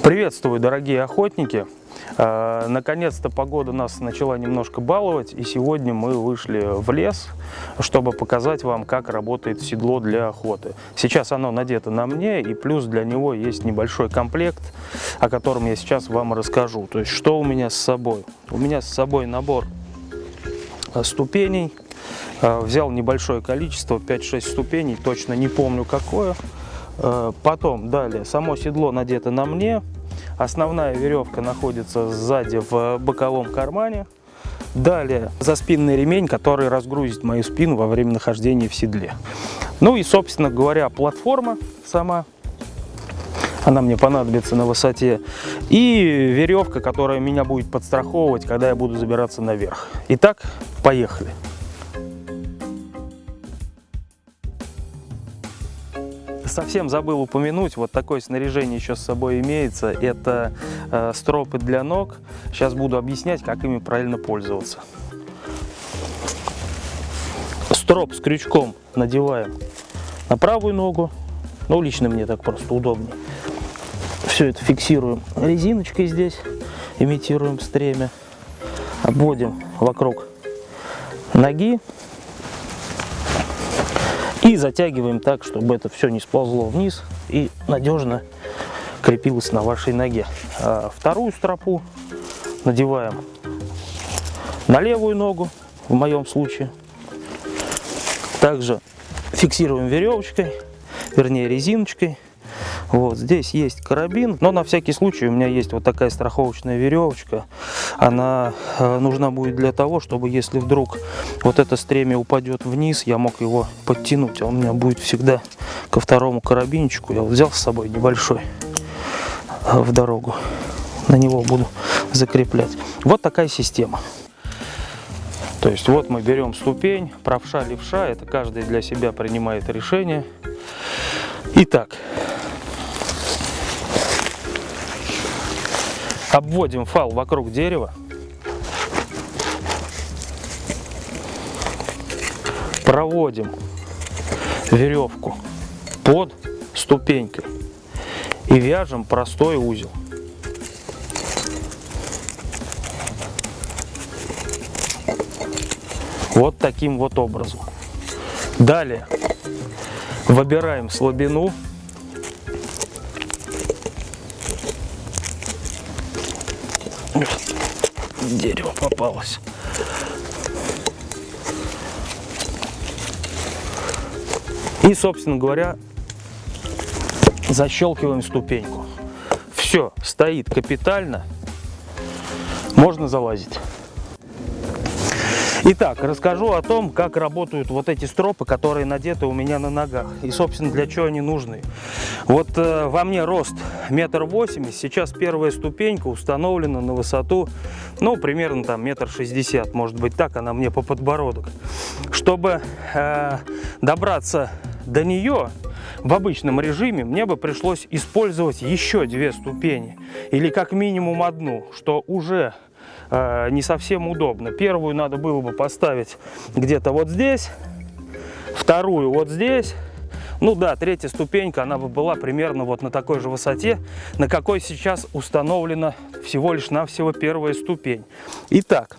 Приветствую, дорогие охотники! Наконец-то погода нас начала немножко баловать, и сегодня мы вышли в лес, чтобы показать вам, как работает седло для охоты. Сейчас оно надето на мне, и плюс для него есть небольшой комплект, о котором я сейчас вам расскажу. То есть, что у меня с собой? У меня с собой набор ступеней. Взял небольшое количество, 5-6 ступеней, точно не помню какое. Потом, далее, само седло надето на мне. Основная веревка находится сзади в боковом кармане. Далее, заспинный ремень, который разгрузит мою спину во время нахождения в седле. Ну и, собственно говоря, платформа сама. Она мне понадобится на высоте. И веревка, которая меня будет подстраховывать, когда я буду забираться наверх. Итак, поехали. Совсем забыл упомянуть, вот такое снаряжение еще с собой имеется. Это стропы для ног. Сейчас буду объяснять, как ими правильно пользоваться. Строп с крючком надеваем на правую ногу. Ну, лично мне так просто удобнее. Все это фиксируем резиночкой здесь, имитируем стремя. Обводим вокруг ноги. И затягиваем так, чтобы это все не сползло вниз и надежно крепилось на вашей ноге. Вторую стропу надеваем на левую ногу, в моем случае. Также фиксируем веревочкой, вернее резиночкой. Вот здесь есть карабин, но на всякий случай у меня есть вот такая страховочная веревочка. Она нужна будет для того, чтобы если вдруг вот это стремя упадет вниз, я мог его подтянуть. Он у меня будет всегда ко второму карабинчику. Я вот взял с собой небольшой в дорогу. На него буду закреплять. Вот такая система. То есть вот мы берем ступень, правша, левша. Это каждый для себя принимает решение. Итак. Обводим фал вокруг дерева. Проводим веревку под ступенькой и вяжем простой узел. Вот таким вот образом. Далее выбираем слабину. Дерево попалось. И, собственно говоря, защелкиваем ступеньку. Все, стоит капитально. Можно залазить. Итак, расскажу о том, как работают вот эти стропы, которые надеты у меня на ногах. И, собственно, для чего они нужны. Вот во мне рост 1,80 м. Сейчас первая ступенька установлена на высоту, ну, примерно там 1,60 м. Может быть, так она мне по подбородок. Чтобы добраться до нее в обычном режиме, мне бы пришлось использовать еще 2 ступени. Или как минимум одну, что уже не совсем удобно. Первую надо было бы поставить где-то вот здесь, вторую вот здесь. Ну да, третья ступенька, она бы была примерно вот на такой же высоте, на какой сейчас установлена всего лишь навсего первая ступень. Итак,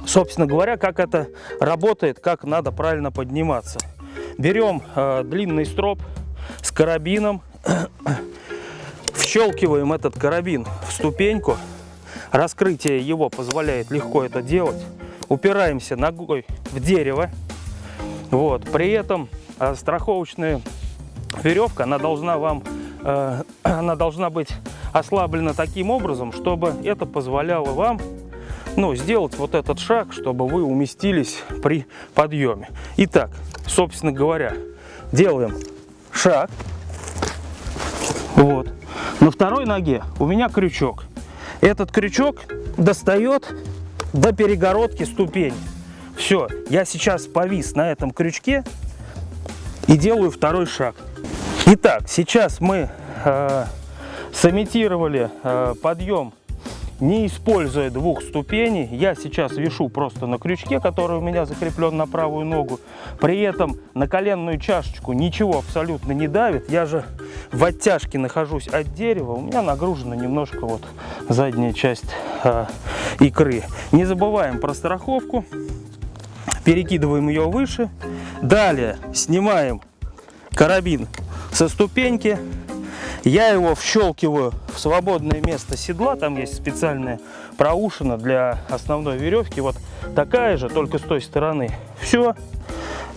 собственно говоря, как это работает, как надо правильно подниматься. Берем длинный строп с карабином, вщелкиваем этот карабин в ступеньку. Раскрытие его позволяет легко это делать. Упираемся ногой в дерево. Вот. При этом страховочная веревка, она должна быть ослаблена таким образом, чтобы это позволяло вам, ну, сделать вот этот шаг, чтобы вы уместились при подъеме. Итак, собственно говоря, делаем шаг. Вот. На второй ноге у меня крючок. Этот крючок достает до перегородки ступени. Все, я сейчас повис на этом крючке и делаю второй шаг. Итак, сейчас мы сымитировали подъем, не используя 2 ступеней. Я сейчас вишу просто на крючке, который у меня закреплен на правую ногу. При этом на коленную чашечку ничего абсолютно не давит. Я же в оттяжке нахожусь от дерева, у меня нагружена немножко вот задняя часть икры. Не забываем про страховку, перекидываем ее выше. Далее снимаем карабин со ступеньки. Я его вщелкиваю в свободное место седла. Там есть специальная проушина для основной веревки. Вот такая же, только с той стороны. Все.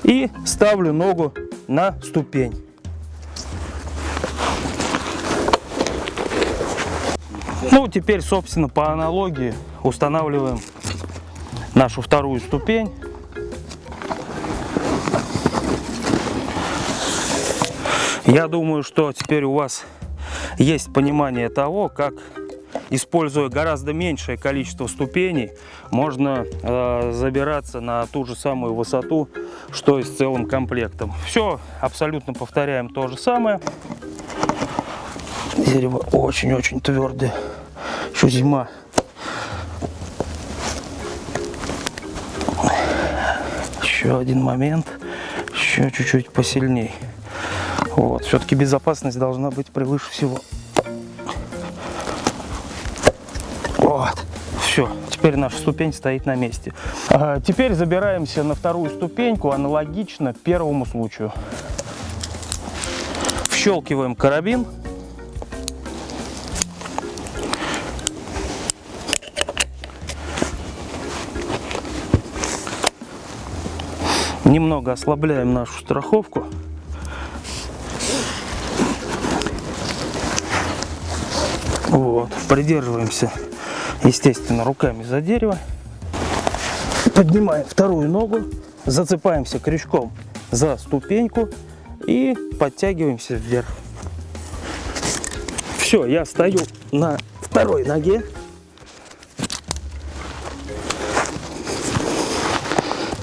И ставлю ногу на ступень. Ну, теперь, собственно, по аналогии устанавливаем нашу вторую ступень. Я думаю, что теперь у вас есть понимание того, как, используя гораздо меньшее количество ступеней, можно забираться на ту же самую высоту, что и с целым комплектом. Все абсолютно повторяем то же самое. Дерево очень-очень твердое. Еще зима. Еще один момент. Еще чуть-чуть посильней. Вот. Все-таки безопасность должна быть превыше всего. Вот. Все. Теперь наша ступень стоит на месте. Теперь забираемся на вторую ступеньку, аналогично первому случаю. Вщелкиваем карабин. Немного ослабляем нашу страховку. Вот. Придерживаемся, естественно, руками за дерево. Поднимаем вторую ногу, зацепаемся крючком за ступеньку и подтягиваемся вверх. Все, я стою на второй ноге.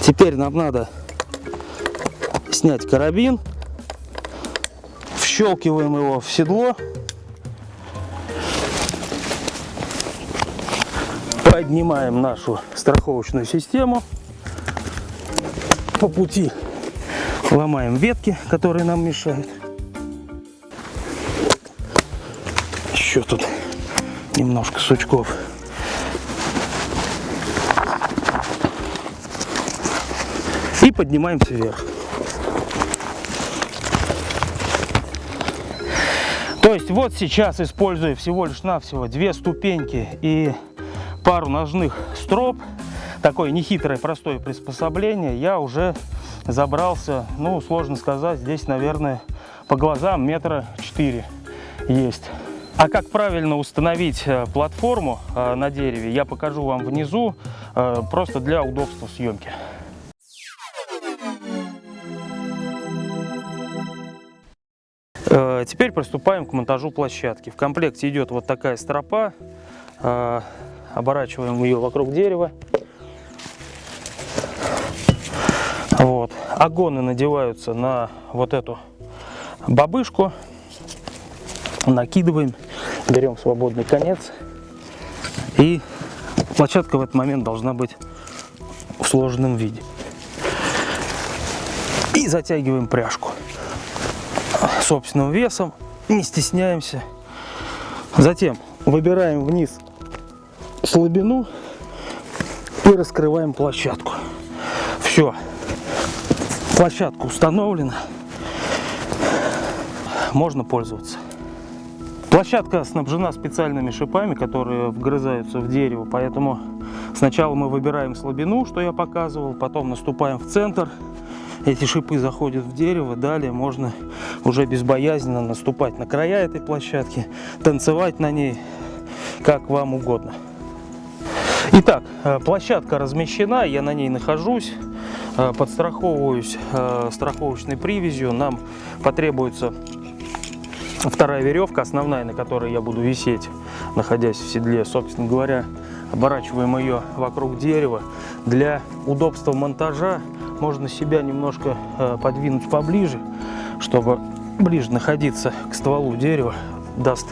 Теперь нам надо снять карабин, вщелкиваем его в седло, поднимаем нашу страховочную систему, по пути ломаем ветки, которые нам мешают. Еще тут немножко сучков. И поднимаемся вверх. То есть вот сейчас, используя всего лишь навсего 2 ступеньки и пару ножных строп, такое нехитрое простое приспособление, я уже забрался, ну, сложно сказать, здесь, наверное, по глазам 4 метра есть. А как правильно установить платформу на дереве, я покажу вам внизу, просто для удобства съемки. Теперь приступаем к монтажу площадки. В комплекте идет вот такая стропа. Оборачиваем ее вокруг дерева. Вот. Агоны надеваются на вот эту бабышку. Накидываем, берем свободный конец. И площадка в этот момент должна быть в сложенном виде. И затягиваем пряжку собственным весом, не стесняемся. Затем выбираем вниз слабину и раскрываем площадку. Все, площадка установлена, можно пользоваться. Площадка снабжена специальными шипами, которые вгрызаются в дерево, поэтому сначала мы выбираем слабину, что я показывал, потом наступаем в центр. Эти шипы заходят в дерево, далее можно уже безбоязненно наступать на края этой площадки, танцевать на ней, как вам угодно. Итак, площадка размещена, я на ней нахожусь, подстраховываюсь страховочной привязью. Нам потребуется вторая веревка, основная, на которой я буду висеть, находясь в седле. Собственно говоря, оборачиваем ее вокруг дерева. Для удобства монтажа можно себя немножко подвинуть поближе, чтобы ближе находиться к стволу дерева, даст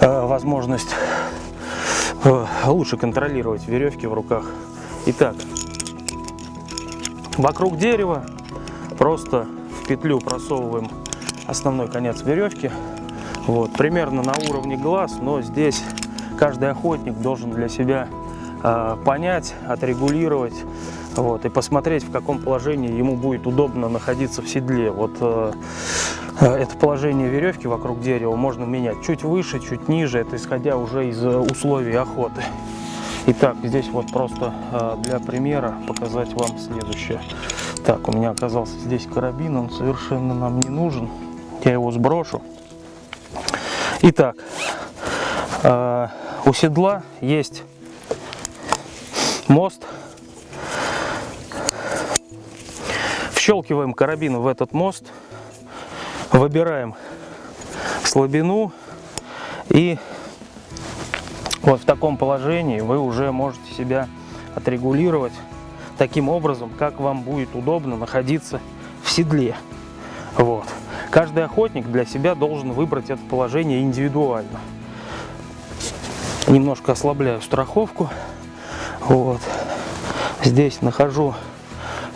возможность лучше контролировать веревки в руках. Итак, вокруг дерева просто в петлю просовываем основной конец веревки. Вот, примерно на уровне глаз, но здесь каждый охотник должен для себя понять, отрегулировать, вот, и посмотреть, в каком положении ему будет удобно находиться в седле. Вот это положение веревки вокруг дерева можно менять чуть выше, чуть ниже, это исходя уже из условий охоты. Итак, здесь вот просто для примера показать вам следующее. Так, у меня оказался здесь карабин, он совершенно нам не нужен, я его сброшу. Итак, у седла есть мост. Вщелкиваем карабин в этот мост, выбираем слабину, и вот в таком положении вы уже можете себя отрегулировать таким образом, как вам будет удобно находиться в седле. Вот. Каждый охотник для себя должен выбрать это положение индивидуально. Немножко ослабляю страховку. Вот. Здесь нахожу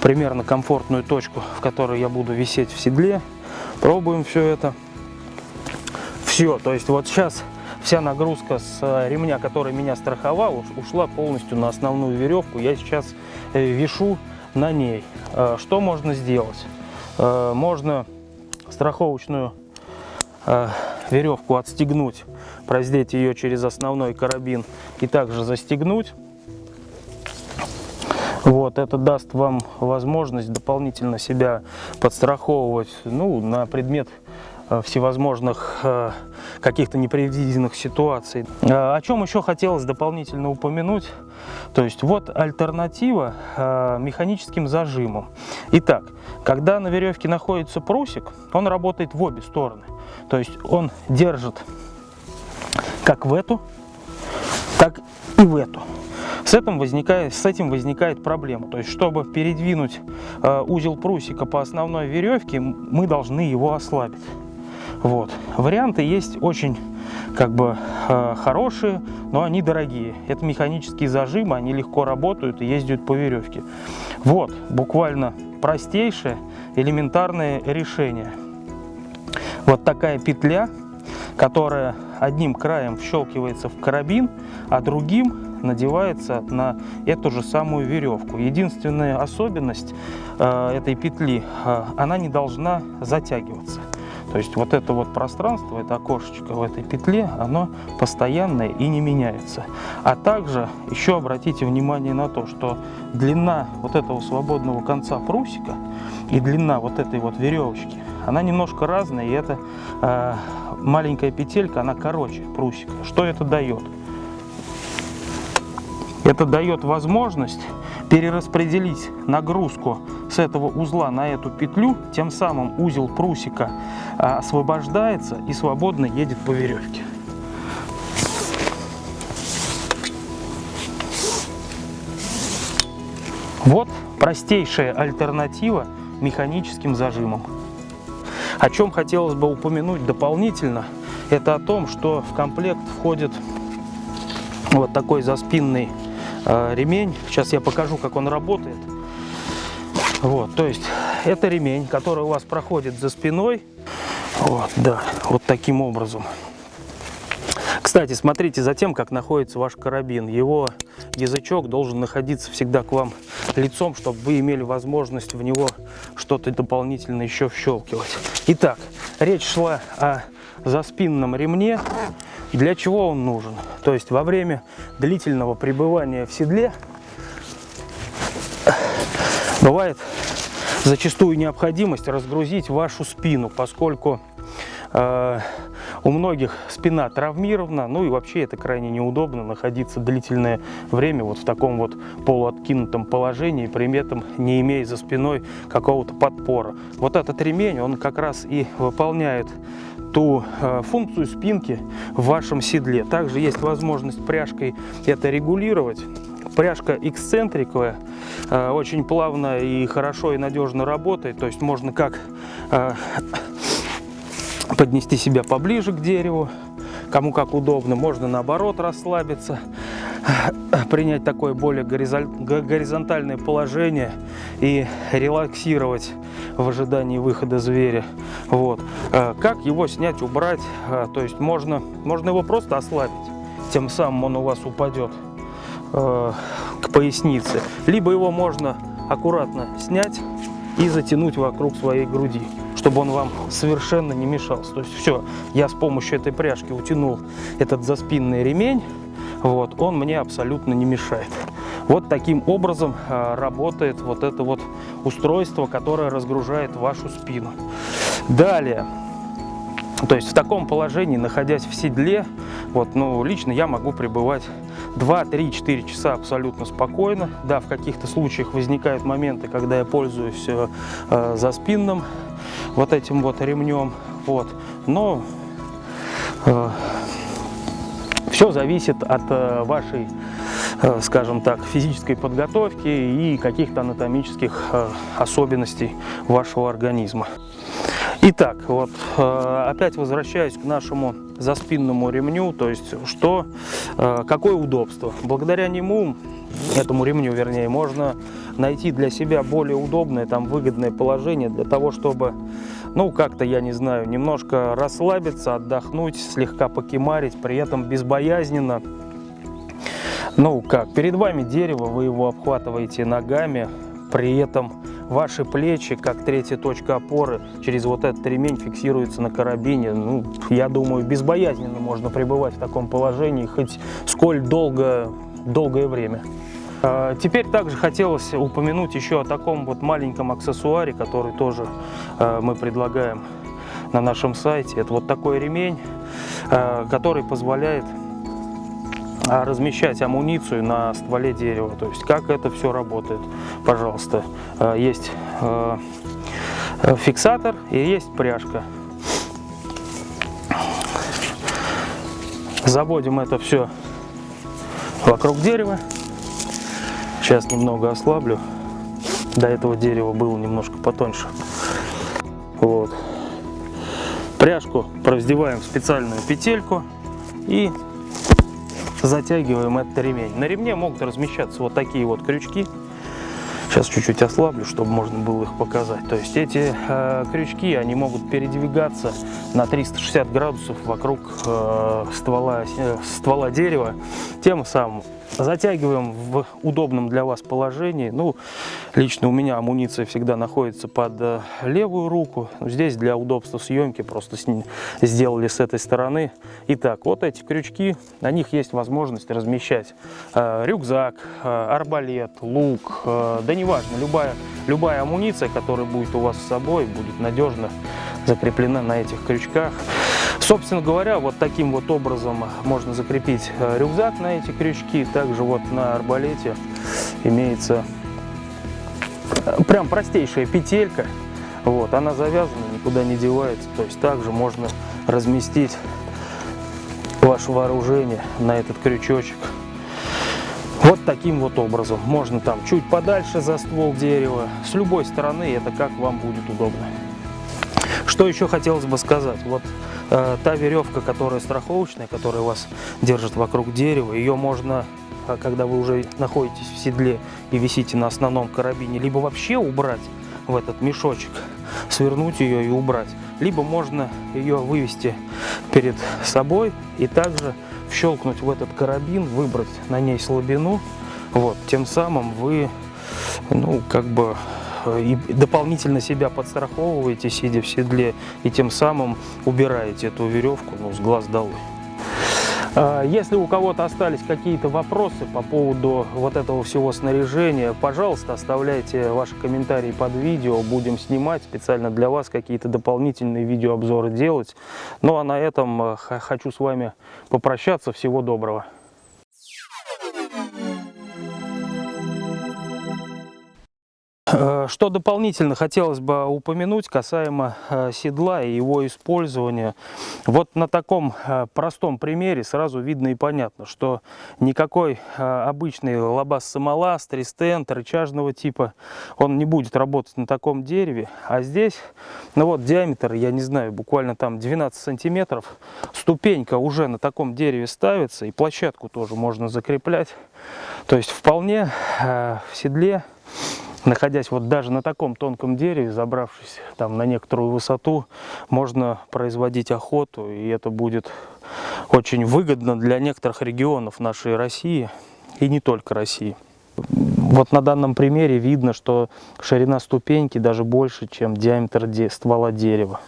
примерно комфортную точку, в которой я буду висеть в седле. Пробуем все это. Все, то есть вот сейчас вся нагрузка с ремня, который меня страховал, ушла полностью на основную веревку. Я сейчас вишу на ней. Что можно сделать? Можно страховочную веревку отстегнуть, продеть ее через основной карабин и также застегнуть. Вот, это даст вам возможность дополнительно себя подстраховывать, ну, на предмет всевозможных каких-то непредвиденных ситуаций. О чем еще хотелось дополнительно упомянуть, то есть вот альтернатива механическим зажимам. Итак, когда на веревке находится прусик, он работает в обе стороны, то есть он держит как в эту, так и в эту. С этим возникает проблема. То есть, чтобы передвинуть узел прусика по основной веревке, мы должны его ослабить. Вот. Варианты есть очень хорошие, но они дорогие. Это механические зажимы, они легко работают и ездят по веревке. Вот, буквально простейшее, элементарное решение. Вот такая петля, которая одним краем вщелкивается в карабин, а другим надевается на эту же самую веревку. Единственная особенность этой петли, она не должна затягиваться. То есть вот это вот пространство, это окошечко в этой петле, оно постоянное и не меняется. А также еще обратите внимание на то, что длина вот этого свободного конца прусика и длина вот этой вот веревочки, она немножко разная, и эта маленькая петелька, она короче прусика. Что это дает? Это дает возможность перераспределить нагрузку с этого узла на эту петлю, тем самым узел прусика освобождается и свободно едет по веревке. Вот простейшая альтернатива механическим зажимам. О чем хотелось бы упомянуть дополнительно, это о том, что в комплект входит вот такой заспинный ремень. Сейчас я покажу, как он работает. Вот, то есть это ремень, который у вас проходит за спиной. Вот, да, вот таким образом. Кстати, смотрите за тем, как находится ваш карабин. Его язычок должен находиться всегда к вам лицом, чтобы вы имели возможность в него что-то дополнительно еще вщелкивать. Итак, речь шла о заспинном ремне. Для чего он нужен? То есть во время длительного пребывания в седле бывает зачастую необходимость разгрузить вашу спину, поскольку у многих спина травмирована, ну и вообще это крайне неудобно находиться длительное время вот в таком вот полуоткинутом положении, при этом не имея за спиной какого-то подпора. Вот этот ремень, он как раз и выполняет ту функцию спинки в вашем седле. Также есть возможность пряжкой это регулировать. Пряжка эксцентриковая, очень плавно и хорошо и надежно работает, то есть можно как поднести себя поближе к дереву, кому как удобно, можно наоборот расслабиться, принять такое более горизонтальное положение и релаксировать в ожидании выхода зверя. Вот. Как его снять, убрать? То есть можно его просто ослабить, тем самым он у вас упадет к пояснице. Либо его можно аккуратно снять и затянуть вокруг своей груди, чтобы он вам совершенно не мешался. То есть все, я с помощью этой пряжки утянул этот заспинный ремень, вот, он мне абсолютно не мешает. Вот таким образом работает вот это вот устройство, которое разгружает вашу спину. Далее, то есть в таком положении, находясь в седле, вот, ну, лично я могу пребывать 2, 3, 4 часа абсолютно спокойно. Да, в каких-то случаях возникают моменты, когда я пользуюсь заспинным вот этим вот ремнем, вот, но все зависит от вашей, скажем так, физической подготовки и каких-то анатомических особенностей вашего организма. Итак, вот опять возвращаюсь к нашему заспинному ремню, то есть какое удобство. Благодаря нему, этому ремню вернее, можно найти для себя более удобное, там, выгодное положение для того, чтобы, ну, как-то, я не знаю, немножко расслабиться, отдохнуть, слегка покемарить, при этом безбоязненно. Ну, как, перед вами дерево, вы его обхватываете ногами, при этом ваши плечи, как третья точка опоры, через вот этот ремень фиксируется на карабине. Ну, я думаю, безбоязненно можно пребывать в таком положении хоть сколь долгое время. Теперь также хотелось упомянуть еще о таком вот маленьком аксессуаре, который тоже мы предлагаем на нашем сайте. Это вот такой ремень, который позволяет размещать амуницию на стволе дерева. То есть как это все работает? Пожалуйста, есть фиксатор и есть пряжка. Заводим это все вокруг дерева. Сейчас немного ослаблю. До этого дерева было немножко потоньше. Вот. Пряжку провздеваем в специальную петельку и затягиваем этот ремень. На ремне могут размещаться вот такие вот крючки. Сейчас чуть-чуть ослаблю, чтобы можно было их показать. То есть эти крючки, они могут передвигаться на 360 градусов вокруг ствола дерева. Тем самым затягиваем в удобном для вас положении. Ну, лично у меня амуниция всегда находится под левую руку. Здесь для удобства съемки просто сделали с этой стороны. Итак, вот эти крючки, на них есть возможность размещать рюкзак, арбалет, лук, да неважно, любая амуниция, которая будет у вас с собой, будет надежно закреплена на этих крючках. Собственно говоря, вот таким вот образом можно закрепить рюкзак на эти крючки. Также вот на арбалете имеется прям простейшая петелька. Вот, она завязана, никуда не девается. То есть также можно разместить ваше вооружение на этот крючочек. Вот таким вот образом. Можно там чуть подальше за ствол дерева. С любой стороны, это как вам будет удобно. Что еще хотелось бы сказать? Вот та веревка, которая страховочная, которая вас держит вокруг дерева, ее можно, когда вы уже находитесь в седле и висите на основном карабине, либо вообще убрать в этот мешочек, свернуть ее и убрать, либо можно ее вывести перед собой и также щелкнуть в этот карабин, выбрать на ней слабину. Вот, тем самым вы, ну, как бы и дополнительно себя подстраховываете, сидя в седле, и тем самым убираете эту веревку, ну, с глаз долой. Если у кого-то остались какие-то вопросы по поводу вот этого всего снаряжения, пожалуйста, оставляйте ваши комментарии под видео, будем снимать специально для вас какие-то дополнительные видеообзоры делать. Ну а на этом хочу с вами попрощаться. Всего доброго. Что дополнительно хотелось бы упомянуть касаемо седла и его использования. Вот на таком простом примере сразу видно и понятно, что никакой обычный лабаз-самолаз, тристенд, рычажного типа, он не будет работать на таком дереве. А здесь, ну вот диаметр, я не знаю, буквально там 12 сантиметров, ступенька уже на таком дереве ставится, и площадку тоже можно закреплять. То есть вполне в седле Находясь вот даже на таком тонком дереве, забравшись там на некоторую высоту, можно производить охоту, и это будет очень выгодно для некоторых регионов нашей России, и не только России. Вот на данном примере видно, что ширина ступеньки даже больше, чем диаметр ствола дерева.